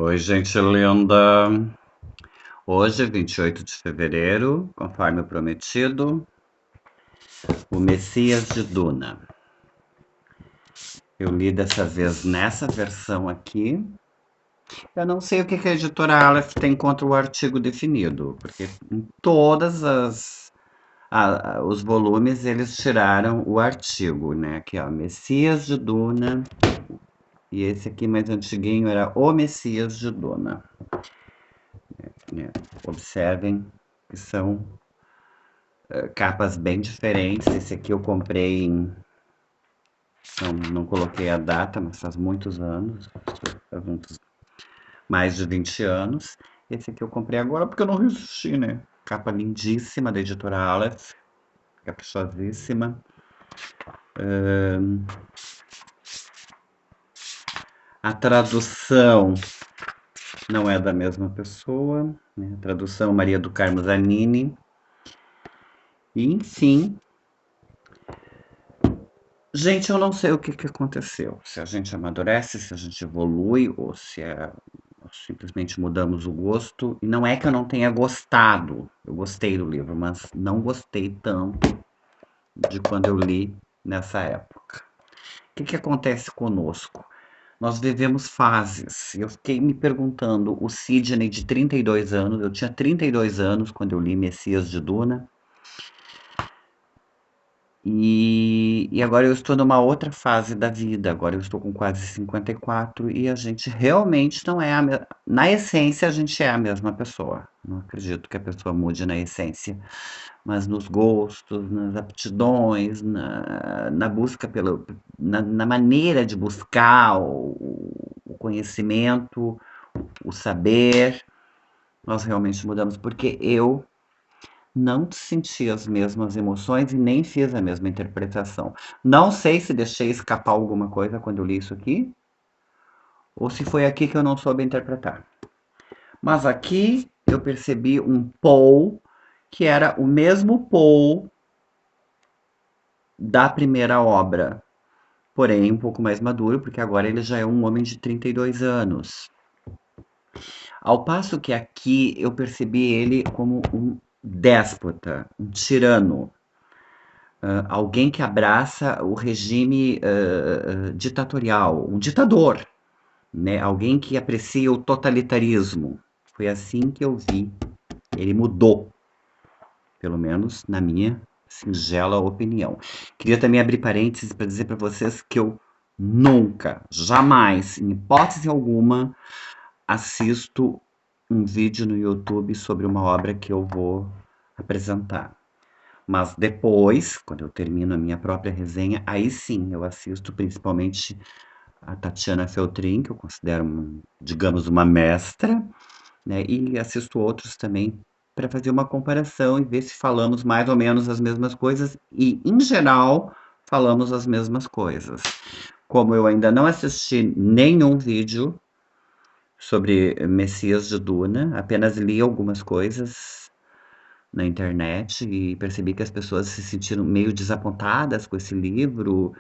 Oi, gente linda. Hoje, 28 de fevereiro, conforme prometido, o Messias de Duna. Eu li dessa vez nessa versão aqui. Eu não sei o que a editora Aleph tem contra o artigo definido, porque em todas os volumes eles tiraram o artigo, né? Aqui, ó, Messias de Duna. E esse aqui mais antiguinho era O Messias de Duna. Observem que são capas bem diferentes. Esse aqui eu comprei em... Não coloquei a data, mas faz muitos anos. Mais de 20 anos. Esse aqui eu comprei agora porque eu não resisti, né? Capa lindíssima da editora Aleph. Caprichosíssima. A tradução não é da mesma pessoa, né? A tradução Maria do Carmo Zanini. E, enfim, gente, eu não sei o que aconteceu. Se a gente amadurece, se a gente evolui, ou se simplesmente mudamos o gosto. E não é que eu não tenha gostado. Eu gostei do livro, mas não gostei tanto de quando eu li nessa época. O que acontece conosco? Nós vivemos fases. Eu fiquei me perguntando, o Sidney de 32 anos, eu tinha 32 anos quando eu li Messias de Duna. E agora eu estou numa outra fase da vida, agora eu estou com quase 54 e a gente realmente não é na essência a gente é a mesma pessoa. Não acredito que a pessoa mude na essência, mas nos gostos, nas aptidões, na busca na maneira de buscar o conhecimento, o saber, nós realmente mudamos, porque eu não senti as mesmas emoções e nem fiz a mesma interpretação. Não sei se deixei escapar alguma coisa quando eu li isso aqui, ou se foi aqui que eu não soube interpretar. Mas aqui eu percebi um Paul que era o mesmo Paul da primeira obra, porém um pouco mais maduro, porque agora ele já é um homem de 32 anos. Ao passo que aqui eu percebi ele como um déspota, um tirano, alguém que abraça o regime ditatorial, um ditador, né? Alguém que aprecia o totalitarismo. Foi assim que eu vi. Ele mudou, pelo menos na minha singela opinião. Queria também abrir parênteses para dizer para vocês que eu nunca, jamais, em hipótese alguma, assisto um vídeo no YouTube sobre uma obra que eu vou apresentar. Mas depois, quando eu termino a minha própria resenha, aí sim eu assisto principalmente a Tatiana Feltrin, que eu considero, digamos, uma mestra, né? E assisto outros também para fazer uma comparação e ver se falamos mais ou menos as mesmas coisas e, em geral, falamos as mesmas coisas. Como eu ainda não assisti nenhum vídeo sobre Messias de Duna, apenas li algumas coisas na internet e percebi que as pessoas se sentiram meio desapontadas com esse livro.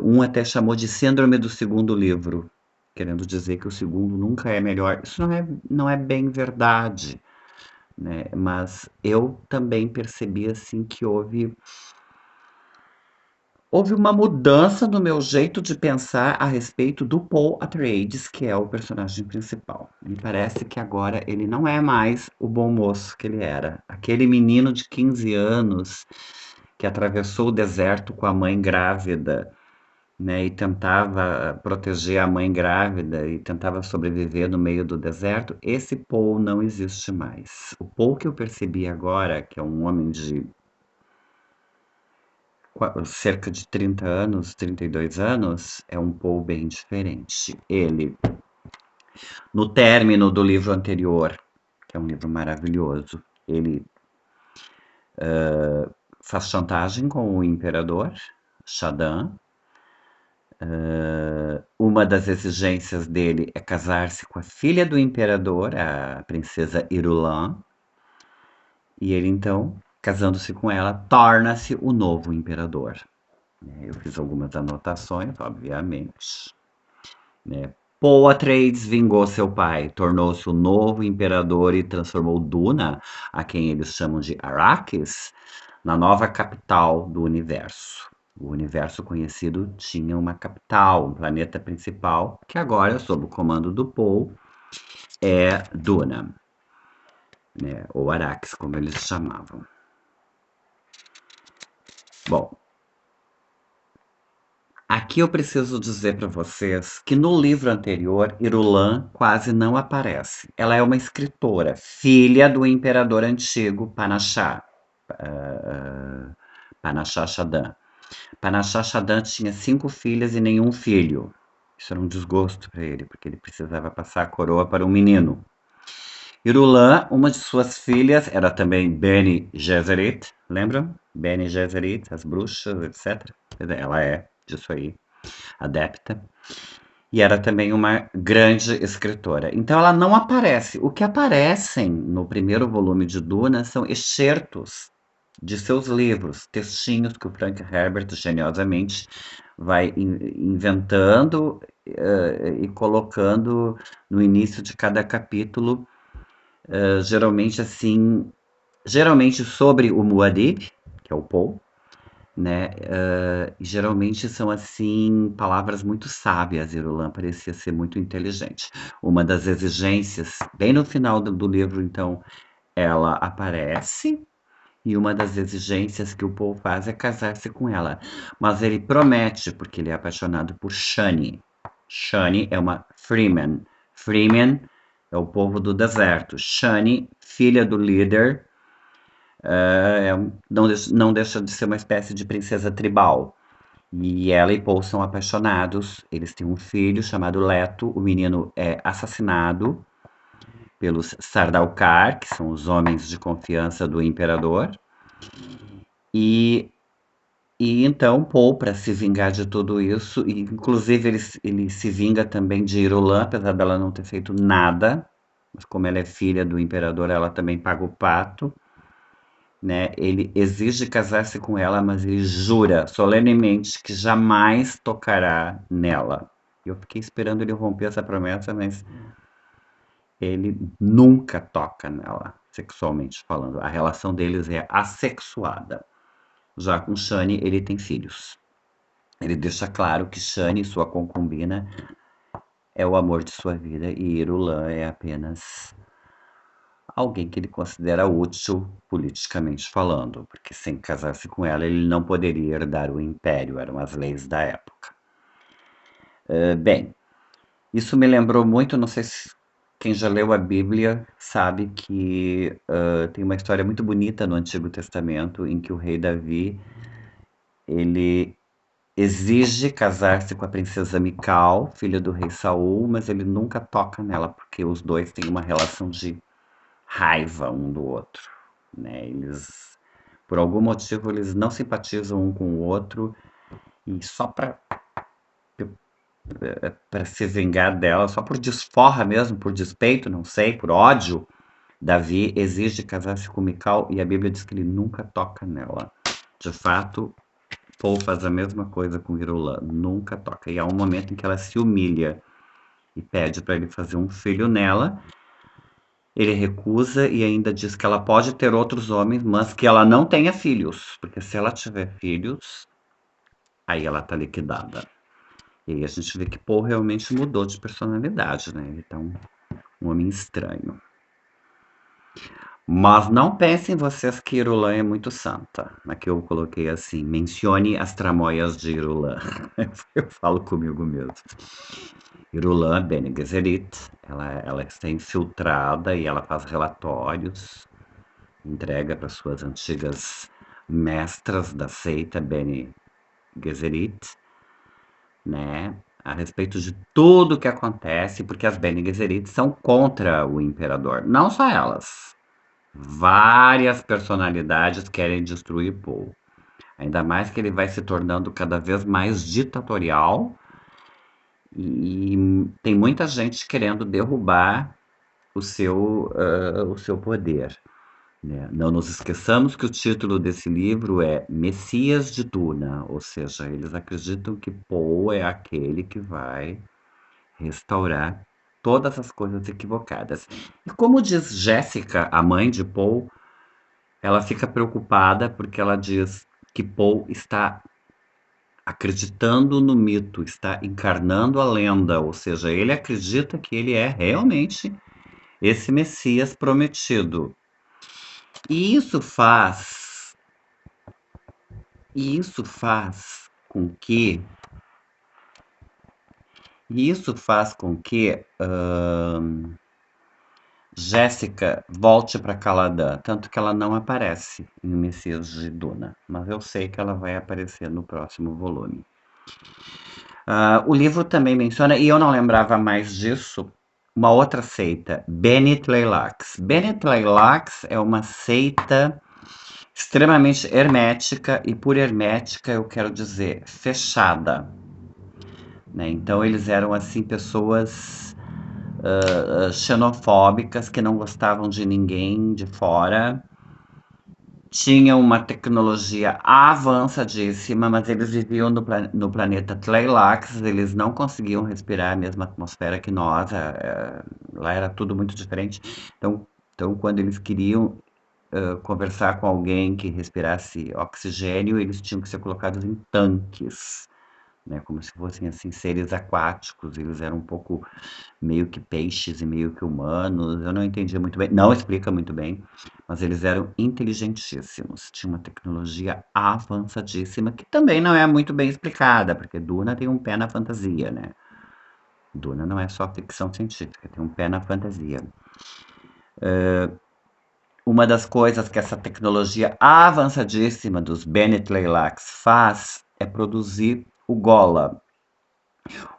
Um até chamou de síndrome do segundo livro, querendo dizer que o segundo nunca é melhor. Isso não é bem verdade, né? Mas eu também percebi assim que houve uma mudança no meu jeito de pensar a respeito do Paul Atreides, que é o personagem principal. Me parece que agora ele não é mais o bom moço que ele era. Aquele menino de 15 anos que atravessou o deserto com a mãe grávida, né, e tentava proteger a mãe grávida e tentava sobreviver no meio do deserto, esse Paul não existe mais. O Paul que eu percebi agora, que é um homem de cerca de 30 anos, 32 anos, é um Paul bem diferente. Ele, no término do livro anterior, que é um livro maravilhoso, ele faz chantagem com o imperador, Shaddam. Uma das exigências dele é casar-se com a filha do imperador, a princesa Irulan, e ele então, casando-se com ela, torna-se o novo imperador. Eu fiz algumas anotações, obviamente, né? Paul Atreides vingou seu pai, tornou-se o novo imperador e transformou Duna, a quem eles chamam de Arrakis, na nova capital do universo. O universo conhecido tinha uma capital, um planeta principal, que agora, sob o comando do Paul, é Duna, né? Ou Arrakis, como eles chamavam. Bom, aqui eu preciso dizer para vocês que no livro anterior, Irulan quase não aparece. Ela é uma escritora, filha do imperador antigo Panachá, ah, Panachá Shadan. Panachá Shadan tinha 5 filhas e nenhum filho. Isso era um desgosto para ele, porque ele precisava passar a coroa para um menino. Irulan, uma de suas filhas, era também Bene Gesserit, lembram? Bene Gesserit, as bruxas, etc. Ela é disso aí, adepta. E era também uma grande escritora. Então ela não aparece. O que aparecem no primeiro volume de Duna são excertos de seus livros, textinhos que o Frank Herbert geniosamente vai inventando e colocando no início de cada capítulo, geralmente assim, geralmente sobre o Muad'Dib, que é o Paul, né? Geralmente são assim palavras muito sábias. Irulan parecia ser muito inteligente. Uma das exigências, bem no final do livro, então, ela aparece. E uma das exigências que o Paul faz é casar-se com ela. Mas ele promete, porque ele é apaixonado por Shani. Shani é uma Freeman. Freeman é o povo do deserto. Shani, filha do líder, não deixa de ser uma espécie de princesa tribal. E ela e Paul são apaixonados. Eles têm um filho chamado Leto. O menino é assassinado pelos Sardaukar, que são os homens de confiança do imperador. E, e então Paul, para se vingar de tudo isso, e inclusive ele se vinga também de Irulan, apesar dela não ter feito nada, mas como ela é filha do imperador, ela também paga o pato. Né? Ele exige casar-se com ela, mas ele jura solenemente que jamais tocará nela. Eu fiquei esperando ele romper essa promessa, mas ele nunca toca nela, sexualmente falando. A relação deles é assexuada. Já com Shani, ele tem filhos. Ele deixa claro que Shani, sua concubina, é o amor de sua vida e Irulan é apenas alguém que ele considera útil politicamente falando, porque sem casar-se com ela ele não poderia herdar o império, eram as leis da época. Bem, isso me lembrou muito, não sei se quem já leu a Bíblia sabe que tem uma história muito bonita no Antigo Testamento em que o rei Davi ele exige casar-se com a princesa Mical, filha do rei Saul, mas ele nunca toca nela porque os dois têm uma relação de raiva um do outro, né? Por algum motivo, eles não simpatizam um com o outro e só para se vingar dela, só por desforra mesmo, por despeito, não sei, por ódio, Davi exige casar-se com Mical e a Bíblia diz que ele nunca toca nela. De fato, Paul faz a mesma coisa com Irulan, nunca toca. E há um momento em que ela se humilha e pede para ele fazer um filho nela. Ele recusa e ainda diz que ela pode ter outros homens, mas que ela não tenha filhos, porque se ela tiver filhos, aí ela tá liquidada. E aí a gente vê que Paul realmente mudou de personalidade, né? Ele tá um homem estranho. Mas não pensem vocês que Irulan é muito santa. Aqui eu coloquei assim, mencione as tramóias de Irulan. Eu falo comigo mesmo. Irulan Bene Gesserit, ela está infiltrada e ela faz relatórios, entrega para suas antigas mestras da seita Bene Gesserit, né, a respeito de tudo o que acontece, porque as Bene Gesserit são contra o imperador. Não só elas. Várias personalidades querem destruir Paul. Ainda mais que ele vai se tornando cada vez mais ditatorial e tem muita gente querendo derrubar o seu poder. Né? Não nos esqueçamos que o título desse livro é Messias de Duna, ou seja, eles acreditam que Paul é aquele que vai restaurar todas as coisas equivocadas. E como diz Jéssica, a mãe de Paul, ela fica preocupada porque ela diz que Paul está acreditando no mito, está encarnando a lenda, ou seja, ele acredita que ele é realmente esse Messias prometido. E isso faz com que Jéssica volte para Caladan, tanto que ela não aparece em O Messias de Duna, mas eu sei que ela vai aparecer no próximo volume. O livro também menciona, e eu não lembrava mais disso, uma outra seita, Bene Tleilax. Bene Tleilax é uma seita extremamente hermética, e por hermética eu quero dizer fechada, né? Então eles eram assim pessoas xenofóbicas que não gostavam de ninguém de fora, tinham uma tecnologia avançadíssima, mas eles viviam no planeta Tleilax, eles não conseguiam respirar a mesma atmosfera que nós, lá era tudo muito diferente. Então quando eles queriam conversar com alguém que respirasse oxigênio, eles tinham que ser colocados em tanques, né, como se fossem assim seres aquáticos. Eles eram um pouco meio que peixes e meio que humanos. Eu não entendia muito bem, não explica muito bem, mas eles eram inteligentíssimos. Tinha uma tecnologia avançadíssima que também não é muito bem explicada, porque Duna tem um pé na fantasia, né? Duna não é só ficção científica, tem um pé na fantasia. Uma das coisas que essa tecnologia avançadíssima dos Bene Tleilax faz é produzir o Gola.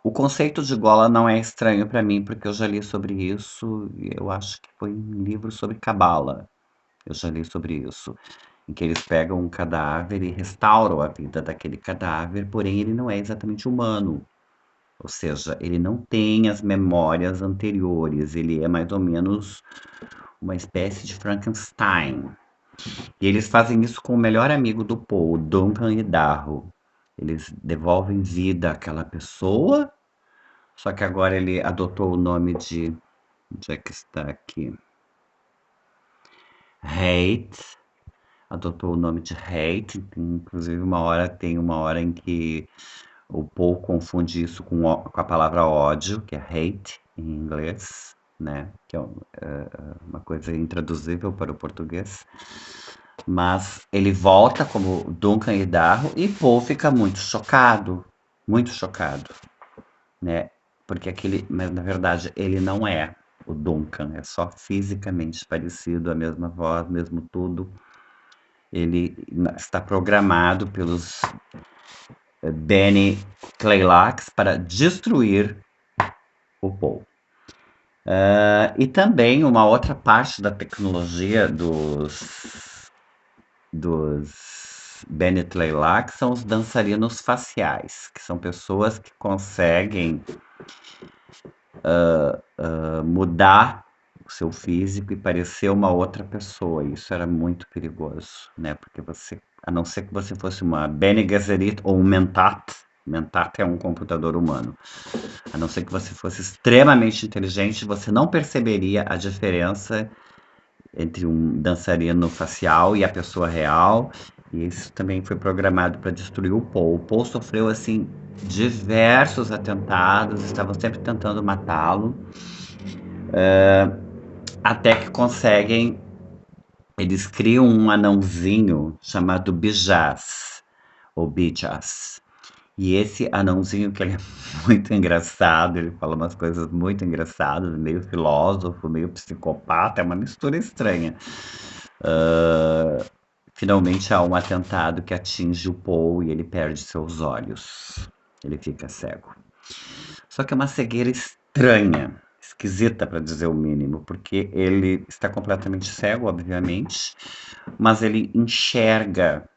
O conceito de Gola não é estranho para mim, porque eu já li sobre isso, e eu acho que foi um livro sobre cabala. Eu já li sobre isso, em que eles pegam um cadáver e restauram a vida daquele cadáver, porém ele não é exatamente humano. Ou seja, ele não tem as memórias anteriores, ele é mais ou menos uma espécie de Frankenstein. E eles fazem isso com o melhor amigo do Paul, Duncan Idaho. Eles devolvem vida àquela pessoa, só que agora ele adotou o nome de. Onde é que está aqui? Hate. Adotou o nome de Hate. Inclusive, tem uma hora em que o Paul confunde isso com a palavra ódio, que é hate em inglês, né? Que é uma coisa intraduzível para o português. Mas ele volta como Duncan Idaho e Paul fica muito chocado, né? Porque mas na verdade ele não é o Duncan, é só fisicamente parecido, a mesma voz, mesmo tudo. Ele está programado pelos Bene Tleilax para destruir o Paul. E também uma outra parte da tecnologia dos Bene Tleilax são os dançarinos faciais, que são pessoas que conseguem mudar o seu físico e parecer uma outra pessoa. Isso era muito perigoso, né? Porque a não ser que você fosse uma Bene Gesserit ou um Mentat, Mentat é um computador humano. A não ser que você fosse extremamente inteligente, você não perceberia a diferença entre um dançarino facial e a pessoa real. E isso também foi programado para destruir o Paul. O Paul sofreu assim diversos atentados, estavam sempre tentando matá-lo, até que conseguem. Eles criam um anãozinho chamado Bijas, ou Bijas. E esse anãozinho, que ele é muito engraçado, ele fala umas coisas muito engraçadas, meio filósofo, meio psicopata, é uma mistura estranha. Finalmente há um atentado que atinge o Paul e ele perde seus olhos. Ele fica cego. Só que é uma cegueira estranha, esquisita para dizer o mínimo, porque ele está completamente cego, obviamente, mas ele enxerga.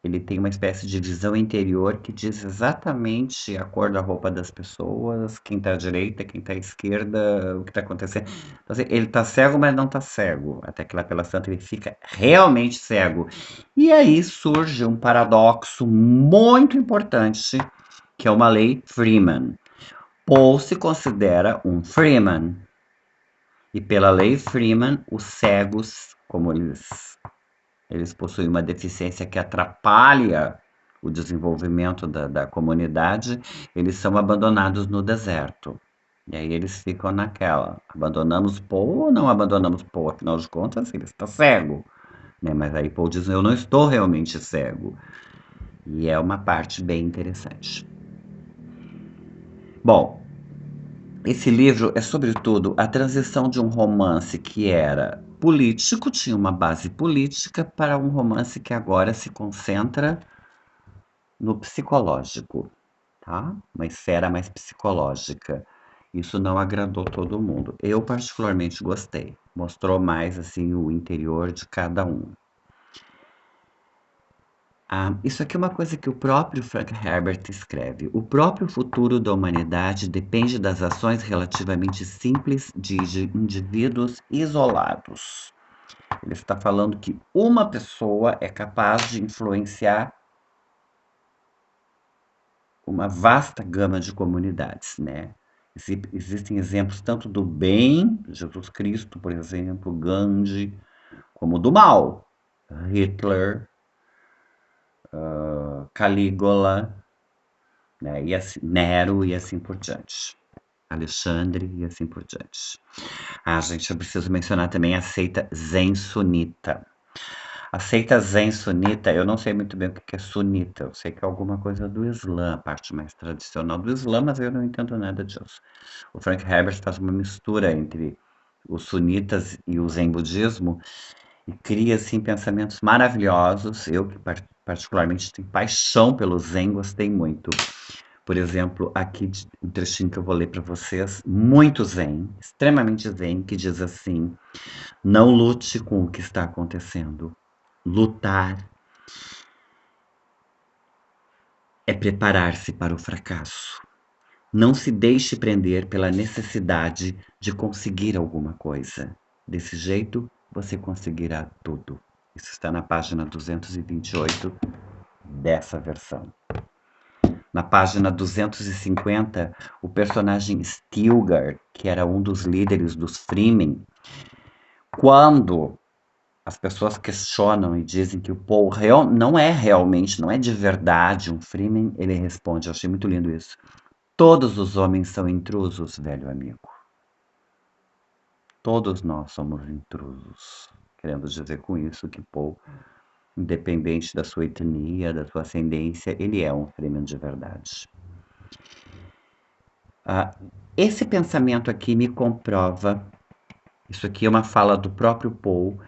Ele tem uma espécie de visão interior que diz exatamente a cor da roupa das pessoas, quem está à direita, quem está à esquerda, o que está acontecendo. Então, assim, ele está cego, mas não está cego. Até que lá pela Santa ele fica realmente cego. E aí surge um paradoxo muito importante, que é uma lei Freeman. Poe se considera um Freeman. E pela lei Freeman, os cegos, como eles possuem uma deficiência que atrapalha o desenvolvimento da comunidade, eles são abandonados no deserto. E aí eles ficam naquela, abandonamos Poe ou não abandonamos Poe? Afinal de contas, ele está cego, né? Mas aí Poe diz, eu não estou realmente cego. E é uma parte bem interessante. Bom, esse livro é, sobretudo, a transição de um romance que era político, tinha uma base política, para um romance que agora se concentra no psicológico, tá? Uma esfera mais psicológica. Isso não agradou todo mundo. Eu particularmente gostei. Mostrou mais assim o interior de cada um. Isso aqui é uma coisa que o próprio Frank Herbert escreve. O próprio futuro da humanidade depende das ações relativamente simples de indivíduos isolados. Ele está falando que uma pessoa é capaz de influenciar uma vasta gama de comunidades, né? Existem exemplos tanto do bem, Jesus Cristo, por exemplo, Gandhi, como do mal, Hitler, Calígula, né? E assim, Nero e assim por diante. Alexandre e assim por diante. Gente, eu preciso mencionar também a seita Zen Sunita. A seita Zen Sunita, eu não sei muito bem o que é sunita, eu sei que é alguma coisa do Islã, a parte mais tradicional do Islã, mas eu não entendo nada disso. O Frank Herbert faz uma mistura entre os sunitas e o Zen budismo e cria assim pensamentos maravilhosos. Eu que particularmente tenho paixão pelo Zen, gostei muito. Por exemplo, aqui um trechinho que eu vou ler para vocês, muito Zen, extremamente Zen, que diz assim: não lute com o que está acontecendo. Lutar é preparar-se para o fracasso. Não se deixe prender pela necessidade de conseguir alguma coisa. Desse jeito, você conseguirá tudo. Isso está na página 228 dessa versão. Na página 250, o personagem Stilgar, que era um dos líderes dos Fremen, quando as pessoas questionam e dizem que o Paul não é realmente, não é de verdade um Fremen, ele responde, eu achei muito lindo isso. Todos os homens são intrusos, velho amigo. Todos nós somos intrusos. Querendo dizer com isso que Paul, independente da sua etnia, da sua ascendência, ele é um Fremen de verdade. Esse pensamento aqui me comprova, isso aqui é uma fala do próprio Paul,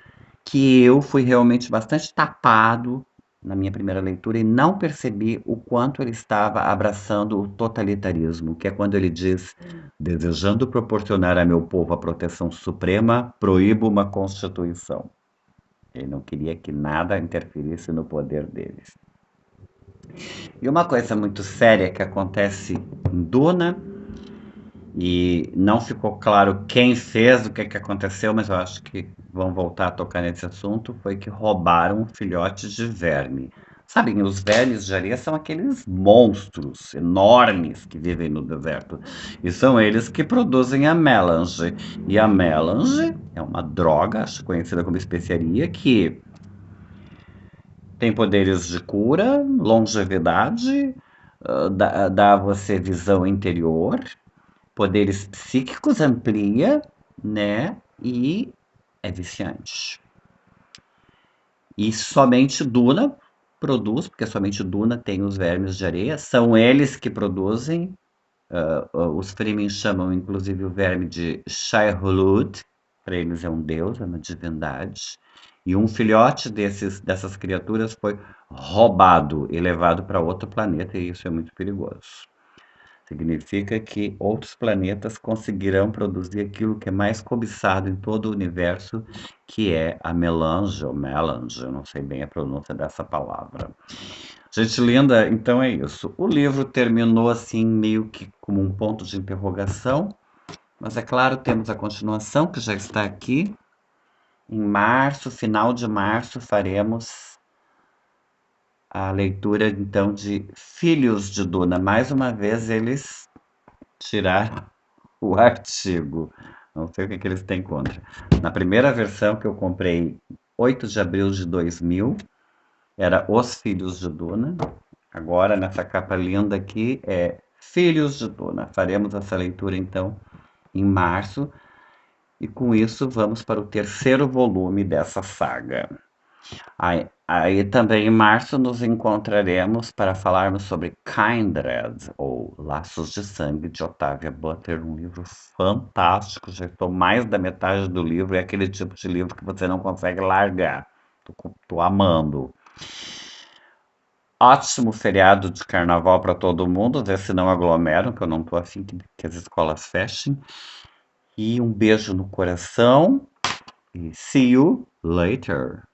que eu fui realmente bastante tapado na minha primeira leitura e não percebi o quanto ele estava abraçando o totalitarismo, que é quando ele diz, desejando proporcionar a meu povo a proteção suprema, proíbo uma constituição. Ele não queria que nada interferisse no poder deles. E uma coisa muito séria que acontece em Duna, e não ficou claro quem fez, o que aconteceu, mas eu acho que vão voltar a tocar nesse assunto, foi que roubaram filhotes de verme. Sabem, os vermes de areia são aqueles monstros enormes que vivem no deserto. E são eles que produzem a melange. E a melange é uma droga, acho conhecida como especiaria, que tem poderes de cura, longevidade, dá a você visão interior, poderes psíquicos, amplia, né? E é viciante. E somente Duna produz, porque somente Duna tem os vermes de areia, são eles que produzem. Os Fremen chamam inclusive o verme de Shai-Hulud, para eles é um deus, é uma divindade. E um filhote dessas criaturas foi roubado e levado para outro planeta, e isso é muito perigoso. Significa que outros planetas conseguirão produzir aquilo que é mais cobiçado em todo o universo, que é a melange, ou melange, eu não sei bem a pronúncia dessa palavra. Gente linda, então é isso. O livro terminou assim, meio que como um ponto de interrogação, mas é claro, temos a continuação, que já está aqui. Em março, final de março, faremos a leitura, então, de Filhos de Duna. Mais uma vez, eles tirar o artigo. Não sei o que eles têm contra. Na primeira versão que eu comprei, 8 de abril de 2000, era Os Filhos de Duna. Agora, nessa capa linda aqui, é Filhos de Duna. Faremos essa leitura, então, em março. E com isso, vamos para o terceiro volume dessa saga. Aí também em março nos encontraremos para falarmos sobre Kindred, ou Laços de Sangue, de Octavia Butler, um livro fantástico. Já estou mais da metade do livro, é aquele tipo de livro que você não consegue largar. Tô amando. Ótimo feriado de carnaval para todo mundo, vê se não aglomeram, que eu não tô afim que as escolas fechem. E um beijo no coração e see you later.